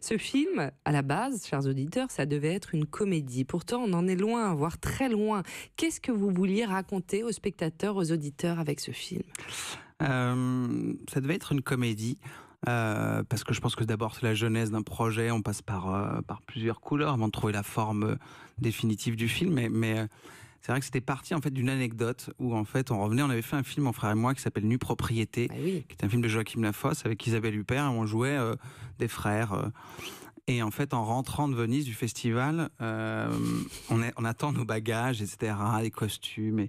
Ce film, à la base, chers auditeurs, ça devait être une comédie. Pourtant, on en est loin, voire très loin. Qu'est-ce que vous vouliez raconter aux spectateurs, aux auditeurs avec ce film ? Ça devait être une comédie. Parce que je pense que d'abord c'est la genèse d'un projet, on passe par plusieurs couleurs avant de trouver la forme définitive du film, mais c'est vrai que c'était parti en fait d'une anecdote où en fait on avait fait un film, mon frère et moi, qui s'appelle Nue Propriété, Ah oui. qui est un film de Joachim Lafosse avec Isabelle Huppert, et on jouait des frères. Et en fait, en rentrant de Venise du festival, on attend nos bagages, etc., les costumes.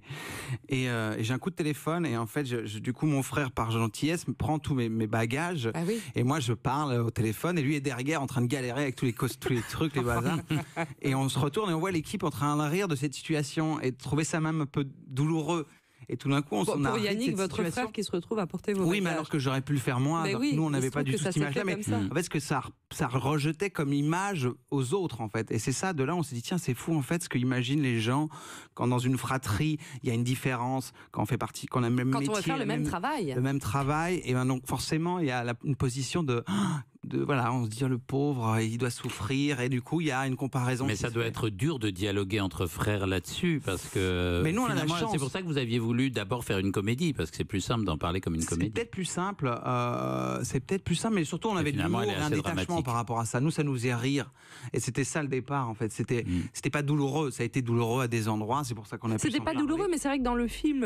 Et j'ai un coup de téléphone, et en fait, du coup, mon frère, par gentillesse, me prend tous mes bagages. Ah oui. Et moi, je parle au téléphone, et lui est derrière en train de galérer avec tous les trucs, les bazars. Et on se retourne et on voit l'équipe en train de rire de cette situation et de trouver ça même un peu douloureux. Et tout d'un coup, Pour Yannick, votre frère qui se retrouve à porter vos bagages. Oui, mais alors que j'aurais pu le faire moi. Oui, nous, on n'avait pas du tout ça cette image-là. Mais ça. en fait, ce que ça rejetait comme image aux autres, en fait. Et c'est ça, de là, on s'est dit, tiens, c'est fou, en fait, ce qu'imaginent les gens quand dans une fratrie, il y a une différence, quand on fait partie, qu'on a le même métier. Quand on veut faire le même travail. Le même travail. Et ben donc, forcément, il y a une position de voilà, on se dit, le pauvre, il doit souffrir, et du coup, il y a une comparaison. Mais ça doit être dur de dialoguer entre frères là-dessus, parce que mais nous, on a la chance. C'est pour ça que vous aviez voulu d'abord faire une comédie, parce que c'est plus simple d'en parler comme une comédie. C'est peut-être plus simple, mais surtout, on avait de l'humour et un détachement par rapport à ça. Nous, ça nous faisait rire, et c'était ça le départ, en fait. C'était pas douloureux, ça a été douloureux à des endroits, c'est pour ça qu'on a pu. C'était pas douloureux, mais c'est vrai que dans le film,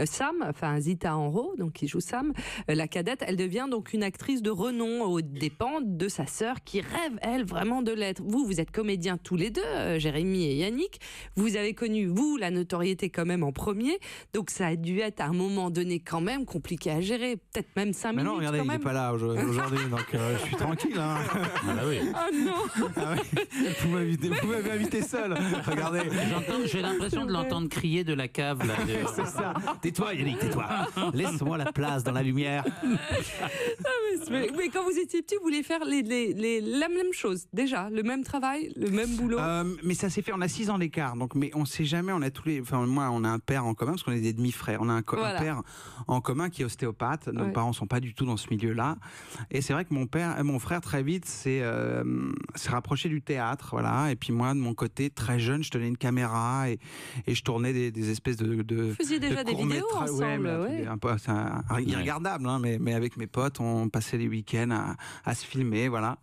Sam, enfin Zita Enro, donc qui joue Sam, la cadette, elle devient donc une actrice de renom aux dépens de sa sœur qui rêve, elle, vraiment de l'être. Vous êtes comédiens tous les deux, Jérémy et Yannick. Vous avez connu, vous, la notoriété quand même en premier. Donc ça a dû être à un moment donné quand même compliqué à gérer. Peut-être même 5 minutes. Mais non, regardez, il n'est pas là aujourd'hui, donc je suis tranquille. Hein. Ah bah oui. Oh non. Ah oui. Vous m'avez invité seul. Regardez. J'ai l'impression de l'entendre crier de la cave. Là, c'est ça. Tais-toi, Yannick, tais-toi. Laisse-moi la place dans la lumière. Mais quand vous étiez petit, vous vouliez faire la même chose, déjà, le même travail, le même boulot. Mais ça s'est fait, on a 6 ans d'écart, donc, mais on sait jamais, moi, on a un père en commun, parce qu'on est des demi-frères, on a un père en commun qui est ostéopathe, nos parents sont pas du tout dans ce milieu-là, et c'est vrai que mon frère, très vite, s'est rapproché du théâtre, voilà, et puis moi, de mon côté, très jeune, je tenais une caméra, et je tournais des espèces de Vous faisiez déjà des vidéos ensemble, un peu, c'est irregardable, hein, mais avec mes potes, on passait les week-ends à se filmer, voilà.